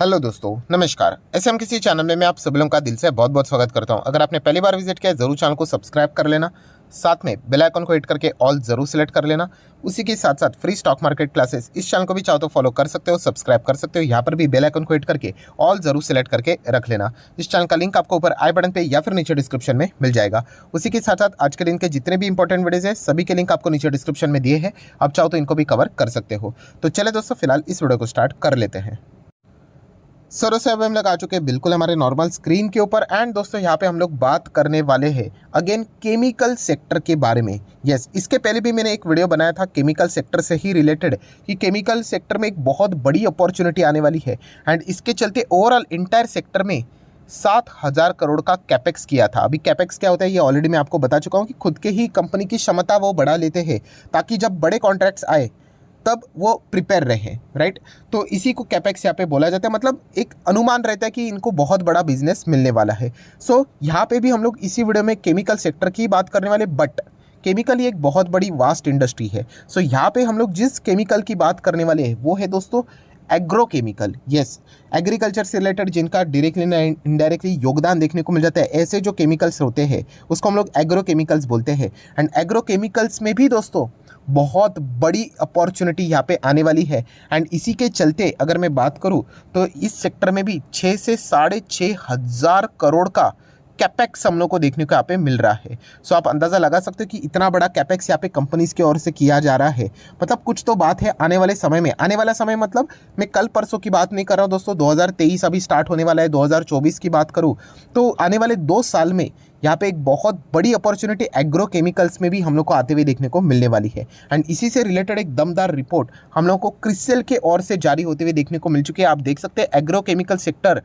Hello दोस्तों, नमस्कार। SM किसी चैनल में मैं आप सभी लोगों का दिल से बहुत बहुत स्वागत करता हूं। अगर आपने पहली बार विजिट किया है जरूर चैनल को सब्सक्राइब कर लेना, साथ में बेल आइकन को हिट करके ऑल जरूर सेलेक्ट कर लेना। उसी के साथ साथ फ्री स्टॉक मार्केट क्लासेस इस चैनल को भी चाहो तो फॉलो कर सकते हो, सब्सक्राइब कर सकते हो। यहाँ पर भी बेल आइकन को हिट करके ऑल जरूर सेलेक्ट करके रख लेना। इस चैनल का लिंक आपको ऊपर आई बटन पे या फिर नीचे डिस्क्रिप्शन में मिल जाएगा। उसी के साथ साथ आज के दिन के जितने भी इंपॉर्टेंट वीडियोज है सभी के लिंक आपको नीचे डिस्क्रिप्शन में दिए हैं, आप चाहो तो इनको भी कवर कर सकते हो। तो चले दोस्तों, फिलहाल इस वीडियो को स्टार्ट कर लेते हैं। सर से अब हम लोग आ चुके हैं बिल्कुल हमारे नॉर्मल स्क्रीन के ऊपर। एंड दोस्तों यहाँ पे हम लोग बात करने वाले हैं अगेन केमिकल सेक्टर के बारे में। यस, इसके पहले भी मैंने एक वीडियो बनाया था केमिकल सेक्टर से ही रिलेटेड, कि केमिकल सेक्टर में एक बहुत बड़ी अपॉर्चुनिटी आने वाली है। एंड इसके चलते ओवरऑल इंटायर सेक्टर में 7,000 करोड़ का कैपेक्स किया था। अभी कैपेक्स क्या होता है ये ऑलरेडी मैं आपको बता चुका हूँ, कि खुद के ही कंपनी की क्षमता वो बढ़ा लेते हैं ताकि जब बड़े कॉन्ट्रैक्ट्स आए तब वो प्रिपेयर रहे, राइट। तो इसी को कैपेक्स यहाँ पे बोला जाता है, मतलब एक अनुमान रहता है कि इनको बहुत बड़ा बिजनेस मिलने वाला है। सो यहाँ पे भी हम लोग इसी वीडियो में केमिकल सेक्टर की बात करने वाले, बट केमिकल ही एक बहुत बड़ी वास्ट इंडस्ट्री है। सो यहाँ पे हम लोग जिस केमिकल की बात करने वाले हैं वो है दोस्तों एग्रो केमिकल। यस, एग्रीकल्चर से रिलेटेड जिनका डायरेक्टली ना इनडायरेक्टली योगदान देखने को मिल जाता है, ऐसे जो केमिकल्स होते हैं उसको हम लोग एग्रो केमिकल्स बोलते हैं। एंड एग्रो केमिकल्स में भी दोस्तों बहुत बड़ी अपॉर्चुनिटी यहाँ पे आने वाली है। एंड इसी के चलते अगर मैं बात करूँ तो इस सेक्टर में भी 6 से 6,500 करोड़ का कैपेक्स हम लोग को देखने को यहाँ पे मिल रहा है। सो आप अंदाज़ा लगा सकते हो कि इतना बड़ा कैपेक्स यहाँ पे कंपनीज की ओर से किया जा रहा है। मतलब कुछ तो बात है आने वाले समय में। आने वाला समय मतलब मैं कल परसों की बात नहीं कर रहा हूँ दोस्तों, 2023 अभी स्टार्ट होने वाला है। 2024 की बात करूँ तो आने वाले 2 साल में यहाँ पे एक बहुत बड़ी अपॉर्चुनिटी एग्रो केमिकल्स में भी हम लोग को आते हुए देखने को मिलने वाली है। एंड इसी से रिलेटेड एक दमदार रिपोर्ट हम लोग को क्रिसिल के ओर से जारी होते हुए देखने को मिल चुकी है। आप देख सकते हैं agro chemical sector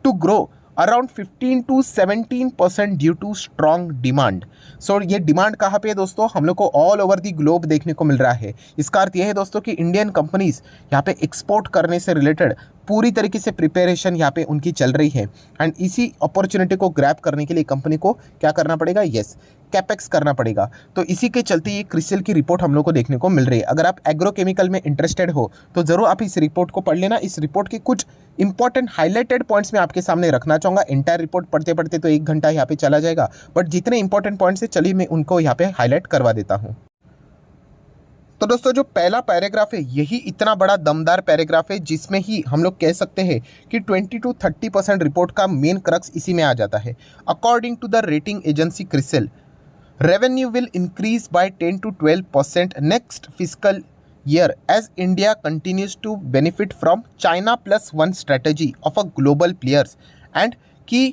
to grow around 15 to 17% due to strong demand. So ये डिमांड कहाँ पे है दोस्तों, हम लोग को ऑल ओवर दी ग्लोब देखने को मिल रहा है। इसका अर्थ यह है दोस्तों कि इंडियन कंपनीज यहाँ पे एक्सपोर्ट करने से रिलेटेड पूरी तरीके से प्रिपरेशन यहाँ पे उनकी चल रही है। एंड इसी अपॉर्चुनिटी को ग्रैब करने के लिए कंपनी को क्या करना पड़ेगा, यस, कैपेक्स करना पड़ेगा। तो इसी के चलते ये क्रिसिल की रिपोर्ट हम लोग को देखने को मिल रही है। अगर आप एग्रो केमिकल में इंटरेस्टेड हो तो ज़रूर आप इस रिपोर्ट को पढ़ लेना। इस रिपोर्ट के कुछ इंपॉर्टेंट हाईलाइटेड पॉइंट्स मैं आपके सामने रखना चाहूँगा। इंटायर रिपोर्ट पढ़ते पढ़ते तो 1 घंटा यहाँ पे चला जाएगा, बट जितने इंपॉर्टेंट पॉइंट्स है चलिए मैं उनको यहाँ पे हाईलाइट करवा देता हूँ। तो दोस्तों जो पहला पैराग्राफ है यही इतना बड़ा दमदार पैराग्राफ है, जिसमें ही हम लोग कह सकते हैं कि 20 to 30% रिपोर्ट का मेन क्रक्स इसी में आ जाता है। According to the rating agency CRISIL, revenue will increase by 10 to 12% next fiscal year as India continues to benefit from China plus one strategy of a global players, and की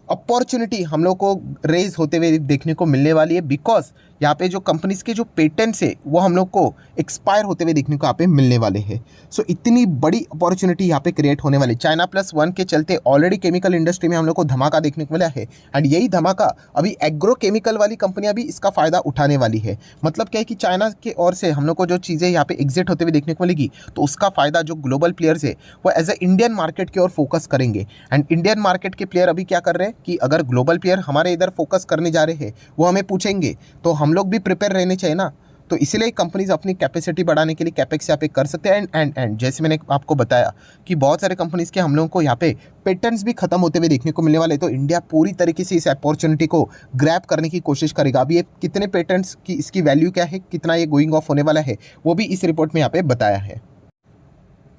opportunity हम लोग को raise होते हुए देखने को मिलने वाली है, बिकॉज यहाँ पे जो कंपनीज के जो पेटेंट्स है वो हम लोग को एक्सपायर होते हुए देखने को यहाँ पे मिलने वाले हैं। सो इतनी बड़ी अपॉर्चुनिटी यहाँ पे क्रिएट होने वाली। चाइना प्लस वन के चलते ऑलरेडी केमिकल इंडस्ट्री में हम लोग को धमाका देखने को मिला है। एंड यही धमाका अभी एग्रो केमिकल वाली कंपनियाँ भी इसका फ़ायदा उठाने वाली है। मतलब क्या है कि चाइना के ओर से हम लोग को जो चीज़ें यहाँ पे एग्जिट होते हुए देखने को मिलेगी, तो उसका फ़ायदा जो ग्लोबल प्लेयर्स है वो एज ए इंडियन मार्केट की ओर फोकस करेंगे। एंड इंडियन मार्केट के प्लेयर अभी क्या कर रहे हैं कि अगर ग्लोबल प्लेयर हमारे इधर फोकस करने जा रहे हैं वो हमें पूछेंगे, तो हम लोग भी प्रिपेयर रहने चाहिए ना। तो इसलिए कंपनीज अपनी कैपेसिटी बढ़ाने के लिए कैपेक्स यहाँ पे कर सकते हैं। एंड जैसे मैंने आपको बताया कि बहुत सारे कंपनीज के हम लोगों को यहाँ पे पेटेंट्स भी खत्म होते हुए देखने को मिलने वाले। तो इंडिया पूरी तरीके से इस अपॉर्चुनिटी को ग्रैब करने की कोशिश करेगा। अभी ये कितने पेटेंट्स की इसकी वैल्यू क्या है, कितना ये गोइंग ऑफ होने वाला है, वो भी इस रिपोर्ट में यहाँ पे बताया है।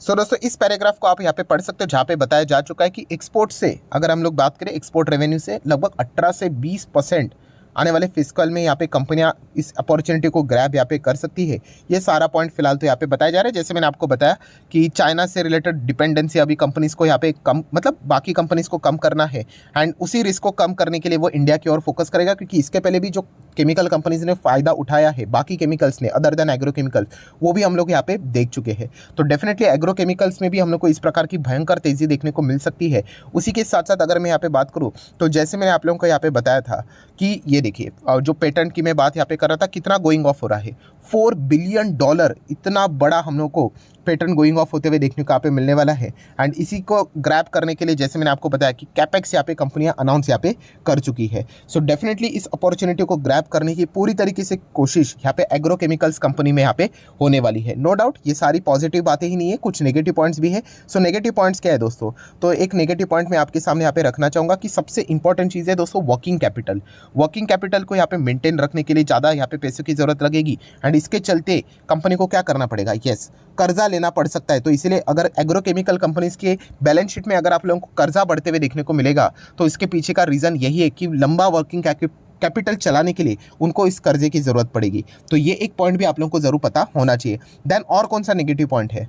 सो दोस्तों इस पैराग्राफ को आप यहाँ पे पढ़ सकते हो, जहाँ पे बताया जा चुका है कि एक्सपोर्ट से अगर हम लोग बात करें, एक्सपोर्ट रेवेन्यू से लगभग 18 से 20% आने वाले फिस्कल में यहाँ पे कंपनियाँ इस अपॉर्चुनिटी को ग्रैब यहाँ पे कर सकती है। ये सारा पॉइंट फिलहाल तो यहाँ पे बताया जा रहा है। जैसे मैंने आपको बताया कि चाइना से रिलेटेड डिपेंडेंसी अभी कंपनीज़ को यहाँ पे कम, मतलब बाकी कंपनीज़ को कम करना है। एंड उसी रिस्क को कम करने के लिए वो इंडिया की ओर फोकस करेगा, क्योंकि इसके पहले भी जो केमिकल कंपनीज़ ने फ़ायदा उठाया है बाकी केमिकल्स ने अदर देन एग्रो केमिकल्स, वो भी हम लोग यहाँ पे देख चुके हैं। तो डेफिनेटली एग्रो केमिकल्स में भी हम लोग को इस प्रकार की भयंकर तेज़ी देखने को मिल सकती है। उसी के साथ साथ अगर मैं यहाँ पे बात करूँ तो जैसे मैंने आप लोगों को यहाँ पे बताया था कि ये देखिए जो पेटेंट की मैं बात यहाँ पे कर रहा था, कितना गोइंग ऑफ हो रहा है, $4 बिलियन, इतना बड़ा हम लोग को पैटर्न गोइंग ऑफ होते हुए देखने को यहाँ पे मिलने वाला है। एंड इसी को ग्रैब करने के लिए जैसे मैंने आपको बताया कि कैपेक्स यहाँ पे कंपनियां अनाउंस यहाँ पे कर चुकी है। सो डेफिनेटली इस अपॉर्चुनिटी को ग्रैब करने की पूरी तरीके से कोशिश यहाँ पे एग्रोकेमिकल्स कंपनी में यहाँ पे होने वाली है। नो डाउट ये सारी पॉजिटिव बातें ही नहीं है, कुछ नेगेटिव पॉइंट्स भी है। सो नेगेटिव पॉइंट्स क्या है दोस्तों, तो एक नेगेटिव पॉइंट मैं आपके सामने यहाँ पे रखना चाहूँगा कि सबसे इंपॉर्टेंट चीज़ है दोस्तों वर्किंग कैपिटल। वर्किंग कैपिटल को यहाँ पे मेंटेन रखने के लिए ज़्यादा यहाँ पे पैसों की जरूरत लगेगी एंड इसके चलते कंपनी को क्या करना पड़ेगा, यस कर्जा लेना पड़ सकता है। तो इसीलिए अगर एग्रोकेमिकल कंपनीज के बैलेंस शीट में अगर आप लोगों को कर्जा बढ़ते हुए देखने को मिलेगा तो इसके पीछे का रीज़न यही है कि लंबा वर्किंग कैपिटल चलाने के लिए उनको इस कर्जे की ज़रूरत पड़ेगी। तो ये एक पॉइंट भी आप लोगों को ज़रूर पता होना चाहिए। देन और कौन सा नेगेटिव पॉइंट है,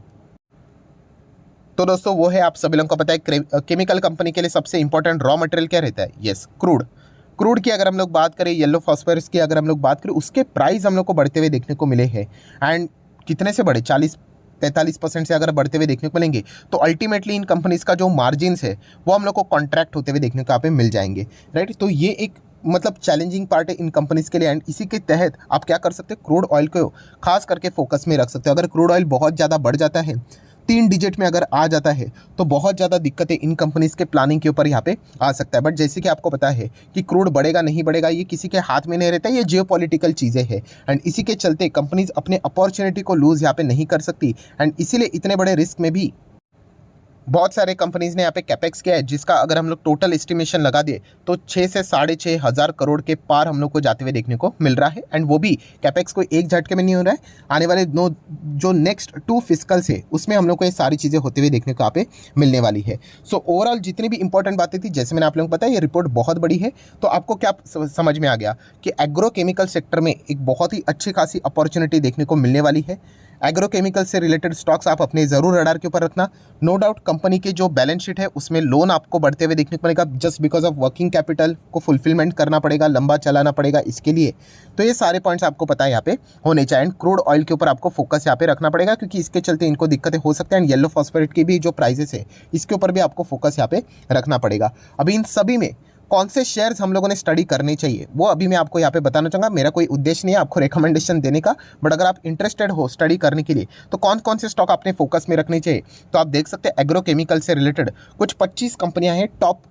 तो दोस्तों वो है आप सभी लोगों को पता है केमिकल कंपनी के लिए सबसे इंपॉर्टेंट रॉ मटेरियल क्या रहता है, यस क्रूड की अगर हम लोग बात करें, येलो फॉस्फोरस की अगर हम लोग बात करें, उसके प्राइस हम लोग को बढ़ते हुए देखने को मिले हैं। एंड कितने से बढ़े, 40-45% से अगर बढ़ते हुए देखने को मिलेंगे तो अल्टीमेटली इन कंपनीज का जो मार्जिन्स है वो हम लोग को कॉन्ट्रैक्ट होते हुए देखने को यहाँ पे मिल जाएंगे, राइट। तो ये एक मतलब चैलेंजिंग पार्ट है इन कंपनीज के लिए। एंड इसी के तहत आप क्या कर सकते हो, क्रूड ऑयल को खास करके फोकस में रख सकते हो। अगर क्रूड ऑयल बहुत ज़्यादा बढ़ जाता है, 3 डिजिट में अगर आ जाता है तो बहुत ज़्यादा दिक्कतें इन कंपनीज के प्लानिंग के ऊपर यहाँ पे आ सकता है। बट जैसे कि आपको पता है कि क्रूड बढ़ेगा नहीं बढ़ेगा ये किसी के हाथ में नहीं रहता, ये जियोपॉलिटिकल चीज़ें हैं। एंड इसी के चलते कंपनीज अपने अपॉर्चुनिटी को लूज़ यहाँ पे नहीं कर सकती। एंड इसीलिए इतने बड़े रिस्क में भी बहुत सारे कंपनीज ने यहाँ पे कैपेक्स किया है, जिसका अगर हम लोग टोटल एस्टिमेशन लगा दिए तो 6 से 6.5 हज़ार करोड़ के पार हम लोग को जाते हुए देखने को मिल रहा है। एंड वो भी कैपेक्स को एक झटके में नहीं हो रहा है, आने वाले जो नेक्स्ट 2 फिस्कल्स है उसमें हम लोग को ये सारी चीज़ें होते हुए देखने को यहाँ पे मिलने वाली है। सो ओवरऑल जितनी भी इंपॉर्टेंट बातें थी, जैसे मैंने आप लोगों को बताया, ये रिपोर्ट बहुत बड़ी है। तो आपको क्या समझ में आ गया कि एग्रोकेमिकल सेक्टर में एक बहुत ही अच्छी खासी अपॉर्चुनिटी देखने को मिलने वाली है। एग्रोकेमिकल से रिलेटेड स्टॉक्स आप अपने ज़रूर रडार के ऊपर रखना। नो डाउट कंपनी के जो बैलेंस शीट है उसमें लोन आपको बढ़ते हुए देखने को मिलेगा, just because of working capital को फुलफिलमेंट करना पड़ेगा, लंबा चलाना पड़ेगा इसके लिए। तो ये सारे पॉइंट्स आपको पता है यहाँ पे होने चाहिए। एंड क्रूड ऑयल के ऊपर आपको फोकस यहाँ पे रखना पड़ेगा, क्योंकि इसके चलते इनको दिक्कतें हो सकती हैं। एंड येलो फॉस्फेट की भी जो प्राइजेस है इसके ऊपर भी आपको फोकस यहाँ पे रखना पड़ेगा। अभी इन सभी में कौन से शेयर्स हम लोगों ने स्टडी करने चाहिए वो अभी मैं आपको यहाँ पे बताना चाहूँगा। मेरा कोई उद्देश्य नहीं है आपको रिकमेंडेशन देने का, बट अगर आप इंटरेस्टेड हो स्टडी करने के लिए तो कौन कौन से स्टॉक आपने फोकस में रखने चाहिए। तो आप देख सकते हैं एग्रोकेमिकल से रिलेटेड कुछ 25 कंपनियां हैं टॉप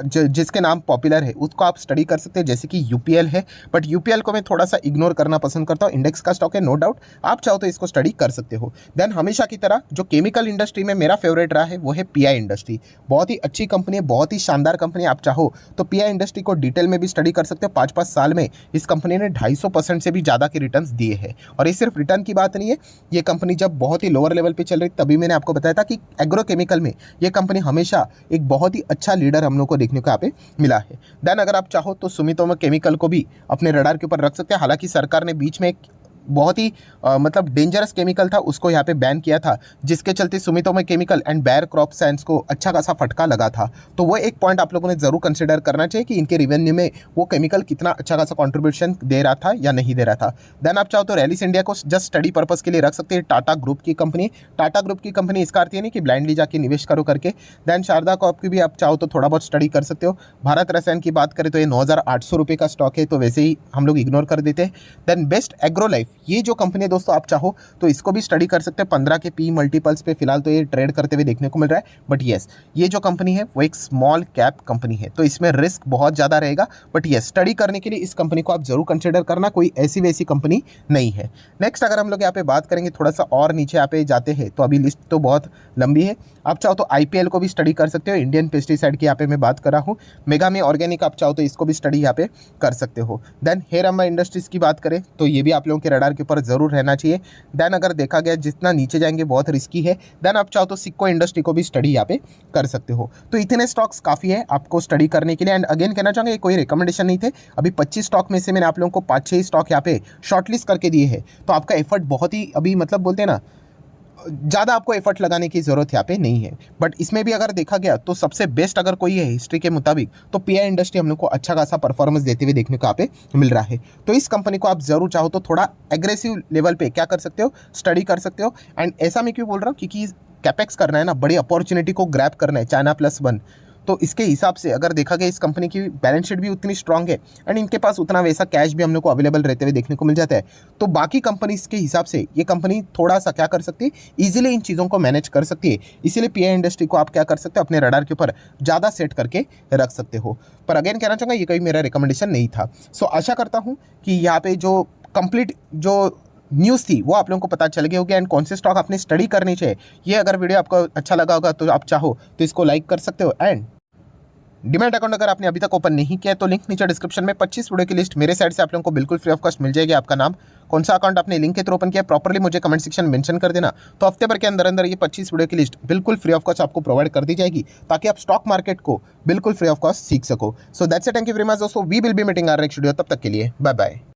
जिसके नाम पॉपुलर है, उसको आप स्टडी कर सकते हैं। जैसे कि यूपीएल है, बट यूपीएल को मैं थोड़ा सा इग्नोर करना पसंद करता हूँ, इंडेक्स का स्टॉक है नो डाउट, आप चाहो तो इसको स्टडी कर सकते हो। देन हमेशा की तरह जो केमिकल इंडस्ट्री में मेरा फेवरेट रहा है वो है पीआई इंडस्ट्री। बहुत ही अच्छी कंपनी है, बहुत ही शानदार कंपनी है। आप चाहो तो पीआई इंडस्ट्री को डिटेल में भी स्टडी कर सकते हो। 5-5 साल में इस कंपनी ने 250% से भी ज़्यादा के रिटर्न दिए हैं। और ये सिर्फ रिटर्न की बात नहीं है, ये कंपनी जब बहुत ही लोअर लेवल पर चल रही तभी मैंने आपको बताया था कि एग्रोकेमिकल में ये कंपनी हमेशा एक बहुत ही अच्छा लीडर हम लोग को देखने को यहाँ पे मिला है। देन अगर आप चाहो तो सुमितोमो केमिकल को भी अपने रडार के ऊपर रख सकते हैं। हालांकि सरकार ने बीच में एक बहुत ही मतलब डेंजरस केमिकल था उसको यहाँ पे बैन किया था, जिसके चलते Sumitomo chemical and बैयर crop science को अच्छा खासा फटका लगा था। तो वो एक पॉइंट आप लोगों ने जरूर कंसिडर करना चाहिए कि इनके रेवेन्यू में वो केमिकल कितना अच्छा खासा कंट्रीब्यूशन दे रहा था या नहीं दे रहा था। देन आप चाहो तो रैलिस इंडिया को जस्ट स्टडी पर्पस के लिए रख सकते हैं। टाटा ग्रुप की कंपनी, टाटा ग्रुप की कंपनी इसका अर्थ ये नहीं कि ब्लाइंडली जाके निवेश करो करके। देन शारदा कॉर्प की भी आप चाहो तो थोड़ा बहुत स्टडी कर सकते हो। भारत रसायन की बात करें तो ये 9,800 रुपये का स्टॉक है, तो वैसे ही हम लोग इग्नोर कर देते हैं। देन बेस्ट एग्रो लाइफ, ये जो कंपनी दोस्तों आप चाहो तो इसको भी स्टडी कर सकते हैं। 15 के पी मल्टीपल्स पे फिलहाल तो ये ट्रेड करते हुए देखने को मिल रहा है। बट येस, ये जो कंपनी है वो एक स्मॉल कैप कंपनी है, तो इसमें रिस्क बहुत ज़्यादा रहेगा। बट येस, स्टडी करने के लिए इस कंपनी को आप जरूर कंसिडर करना, कोई ऐसी वैसी कंपनी नहीं है। नेक्स्ट अगर हम लोग यहाँ पे बात करेंगे, थोड़ा सा और नीचे यहाँ पे जाते हैं तो अभी लिस्ट तो बहुत लंबी है। आप चाहो तो IPL को भी स्टडी कर सकते हो, इंडियन पेस्टिसाइड की यहाँ पे मैं बात कर रहा हूँ। मेगामी ऑर्गेनिक आप चाहो तो इसको भी स्टडी यहाँ पे कर सकते हो। देन हेराम्बा इंडस्ट्रीज़ की बात करें तो ये भी आप लोगों के रडार के ऊपर जरूर रहना चाहिए। देन अगर देखा गया जितना नीचे जाएंगे बहुत रिस्की है। देन आप चाहो तो सिक्को इंडस्ट्री को भी स्टडी यहाँ पे कर सकते हो। तो इतने स्टॉक्स काफ़ी है आपको स्टडी करने के लिए। एंड अगेन कहना चाहूँगा कोई रिकमेंडेशन नहीं थे, अभी 25 स्टॉक में से मैंने आप लोगों को 5-6 स्टॉक यहाँ पे शॉर्टलिस्ट करके दिए हैं। तो आपका एफर्ट बहुत ही अभी मतलब बोलते हैं ना, ज़्यादा आपको एफर्ट लगाने की ज़रूरत यहाँ पे नहीं है। बट इसमें भी अगर देखा गया तो सबसे बेस्ट अगर कोई है हिस्ट्री के मुताबिक तो पीआई इंडस्ट्री हम लोग को अच्छा खासा परफॉर्मेंस देते हुए देखने को यहाँ पे मिल रहा है। तो इस कंपनी को आप जरूर चाहो तो थोड़ा एग्रेसिव लेवल पे क्या कर सकते हो, स्टडी कर सकते हो। एंड ऐसा मैं क्यों बोल रहा हूँ, क्योंकि कैपेक्स करना है ना, बड़ी अपॉर्चुनिटी को ग्रैब करना है, चाइना+1। तो इसके हिसाब से अगर देखा गया इस कंपनी की बैलेंस शीट भी उतनी स्ट्रांग है एंड इनके पास उतना वैसा कैश भी हम लोग को अवेलेबल रहते हुए देखने को मिल जाता है। तो बाकी कंपनीज के हिसाब से ये कंपनी थोड़ा सा क्या कर सकती है, ईजिली इन चीज़ों को मैनेज कर सकती है। इसीलिए पीआई इंडस्ट्री को आप क्या कर सकते हो, अपने रडार के ऊपर ज़्यादा सेट करके रख सकते हो। पर अगेन कहना चाहूँगा, ये कोई मेरा रिकमेंडेशन नहीं था। सो आशा करता हूँ कि यहाँ पे जो कंप्लीट जो न्यूज़ थी वो आप लोगों को पता चल गई होगी एंड कौन से स्टॉक आपने स्टडी करनी चाहिए। ये अगर वीडियो आपको अच्छा लगा होगा तो आप चाहो तो इसको लाइक कर सकते हो। एंड डिमैट अकाउंट अगर आपने अभी तक ओपन नहीं किया तो लिंक नीचे डिस्क्रिप्शन में 25 वीडियो की लिस्ट मेरे साइड से आप लोगों को बिल्कुल फ्री ऑफ कॉस्ट मिल जाएगी। आपका नाम, कौन सा अकाउंट आपने लिंक के थ्रू ओपन किया, प्रॉपर्ली मुझे कमेंट सेक्शन में मेंशन कर देना। तो हफ्ते भर के अंदर अंदर ये 25 वीडियो की लिस्ट बिल्कुल फ्री ऑफ कॉस्ट आपको प्रोवाइड कर दी जाएगी, ताकि आप स्टॉक मार्केट को बिल्कुल फ्री ऑफ कॉस्ट सीख सको। So that's it, thank you very much दोस्तों। We will be meeting our next video. तब तक के लिए बाय बाय।